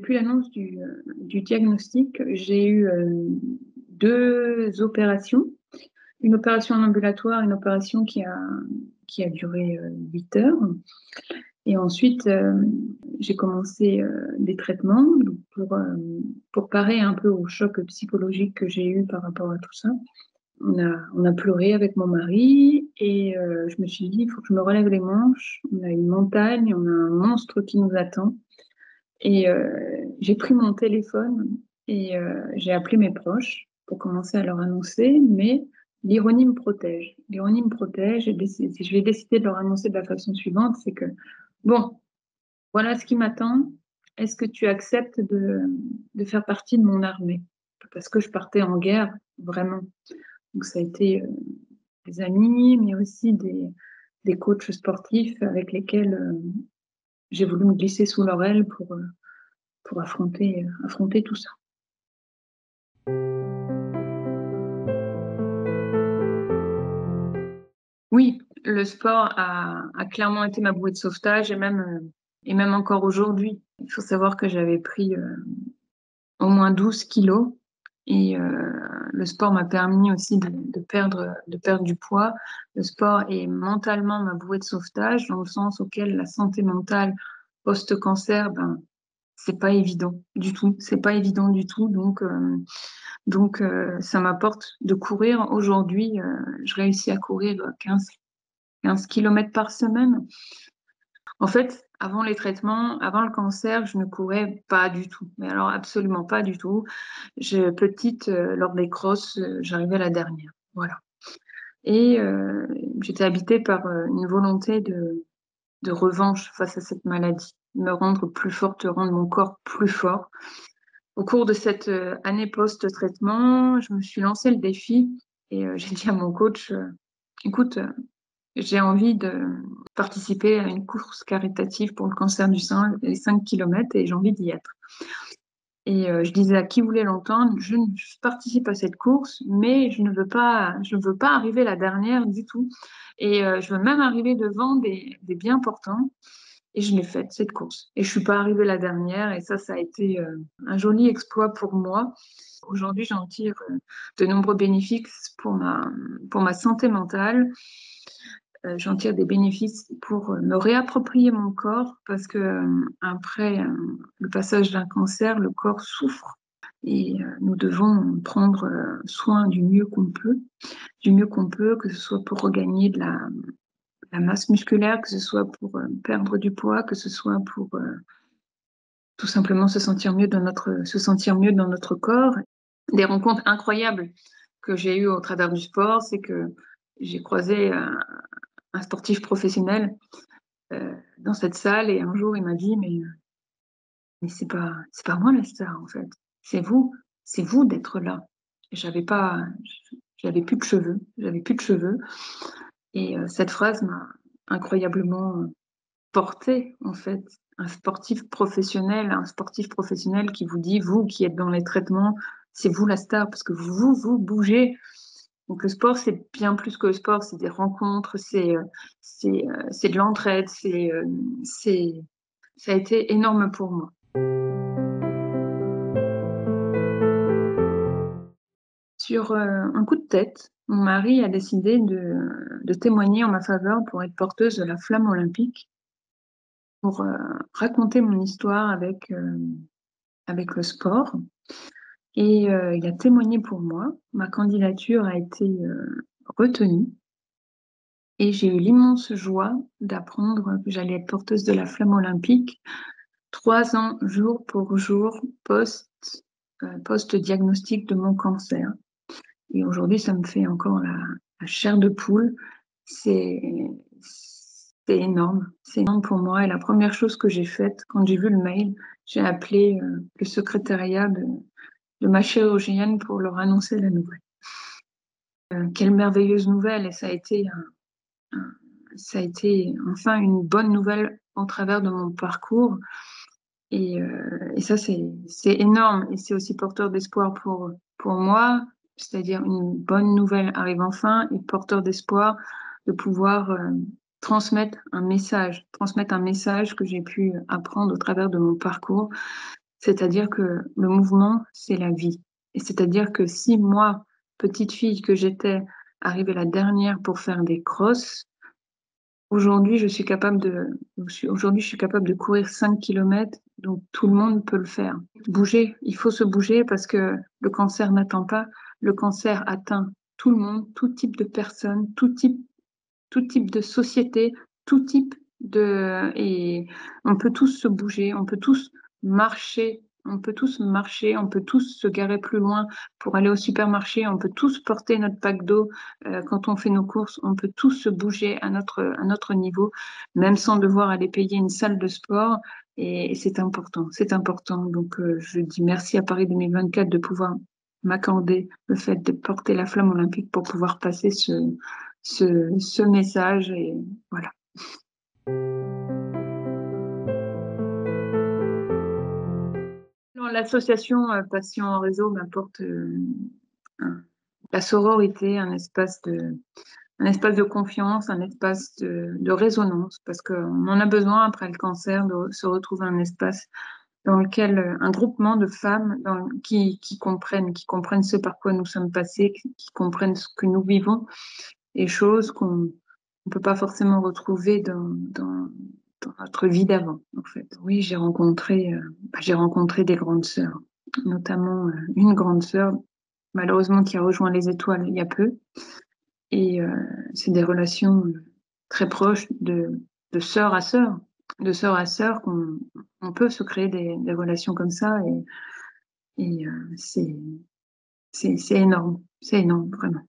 depuis l'annonce du diagnostic, j'ai eu 2 opérations. Une opération en ambulatoire, une opération qui a duré 8 heures. Et ensuite, j'ai commencé des traitements pour parer un peu au choc psychologique que j'ai eu par rapport à tout ça. On a pleuré avec mon mari et je me suis dit, il faut que je me relève les manches. On a une montagne, on a un monstre qui nous attend. Et j'ai pris mon téléphone et j'ai appelé mes proches pour commencer à leur annoncer, mais l'ironie me protège. L'ironie me protège et je vais décider de leur annoncer de la façon suivante, c'est que, bon, voilà ce qui m'attend. Est-ce que tu acceptes de faire partie de mon armée? Parce que je partais en guerre, vraiment. Donc ça a été des amis, mais aussi des coachs sportifs avec lesquels j'ai voulu me glisser sous leur aile pour affronter tout ça. Oui, le sport a clairement été ma bouée de sauvetage et même encore aujourd'hui. Il faut savoir que j'avais pris au moins 12 kilos et le sport m'a permis aussi de perdre du poids. Le sport est mentalement ma bouée de sauvetage dans le sens auquel la santé mentale post-cancer, ben, c'est pas évident du tout. C'est pas évident du tout. Donc, ça m'apporte de courir. Aujourd'hui, je réussis à courir 15 kilomètres par semaine. En fait, avant les traitements, avant le cancer, je ne courais pas du tout. Mais alors, absolument pas du tout. Petite, lors des crosses, j'arrivais à la dernière. Voilà. Et j'étais habitée par une volonté de revanche face à cette maladie, me rendre plus forte, rendre mon corps plus fort. Au cours de cette année post-traitement, je me suis lancé le défi et j'ai dit à mon coach, écoute, j'ai envie de participer à une course caritative pour le cancer du sein, les 5 kilomètres, et j'ai envie d'y être. Et je disais à qui voulait l'entendre, je participe à cette course, mais je ne veux pas arriver la dernière du tout. Et je veux même arriver devant des bien portants. Et je l'ai faite, cette course. Et je suis pas arrivée la dernière. Et ça a été un joli exploit pour moi. Aujourd'hui, j'en tire de nombreux bénéfices pour ma santé mentale. J'en tire des bénéfices pour me réapproprier mon corps parce que après le passage d'un cancer, le corps souffre. Et nous devons prendre soin du mieux qu'on peut, que ce soit pour regagner de la masse musculaire, que ce soit pour perdre du poids, que ce soit pour tout simplement se sentir mieux dans notre corps. Des rencontres incroyables que j'ai eues au travers du sport, c'est que j'ai croisé un sportif professionnel dans cette salle et un jour il m'a dit mais c'est pas moi la star en fait, c'est vous d'être là. Et j'avais plus de cheveux et cette phrase m'a incroyablement portée en fait. Un sportif professionnel qui vous dit, vous qui êtes dans les traitements, c'est vous la star parce que vous bougez. Donc le sport, c'est bien plus que le sport, c'est des rencontres, c'est de l'entraide, ça a été énorme pour moi. Sur un coup de tête, mon mari a décidé de témoigner en ma faveur pour être porteuse de la flamme olympique, pour raconter mon histoire avec le sport. Et il a témoigné pour moi. Ma candidature a été retenue. Et j'ai eu l'immense joie d'apprendre que j'allais être porteuse de la flamme olympique 3 ans, jour pour jour, post-diagnostic de mon cancer. Et aujourd'hui, ça me fait encore la chair de poule. C'est énorme. C'est énorme pour moi. Et la première chose que j'ai faite, quand j'ai vu le mail, j'ai appelé le secrétariat de ma chirurgienne pour leur annoncer la nouvelle. Quelle merveilleuse nouvelle! Et ça a été enfin une bonne nouvelle au travers de mon parcours. Et ça, c'est énorme. Et c'est aussi porteur d'espoir pour moi. C'est-à-dire une bonne nouvelle arrive enfin et porteur d'espoir de pouvoir transmettre un message que j'ai pu apprendre au travers de mon parcours. C'est-à-dire que le mouvement, c'est la vie. Et c'est-à-dire que si moi, petite fille que j'étais, arrivée la dernière pour faire des crosses, aujourd'hui, aujourd'hui, je suis capable de courir 5 kilomètres, donc tout le monde peut le faire. Bouger, il faut se bouger parce que le cancer n'attend pas. Le cancer atteint tout le monde, tout type de personnes, tout type de société, tout type et on peut tous se bouger, on peut tous se garer plus loin pour aller au supermarché, on peut tous porter notre pack d'eau quand on fait nos courses, on peut tous se bouger à notre niveau, même sans devoir aller payer une salle de sport. Et c'est important, c'est important. Donc, je dis merci à Paris 2024 de pouvoir m'accorder le fait de porter la flamme olympique pour pouvoir passer ce message. Et voilà. L'association Passion en réseau m'apporte la sororité, un espace de confiance, un espace de résonance, parce qu'on en a besoin après le cancer de se retrouver un espace dans lequel un groupement de femmes qui comprennent ce par quoi nous sommes passés, qui comprennent ce que nous vivons, et choses qu'on ne peut pas forcément retrouver dans notre vie d'avant, en fait. Oui, j'ai rencontré des grandes sœurs, notamment une grande sœur, malheureusement, qui a rejoint les étoiles il y a peu. Et c'est des relations très proches de sœur à sœur, qu'on on peut se créer des relations comme ça. Et c'est énorme, vraiment.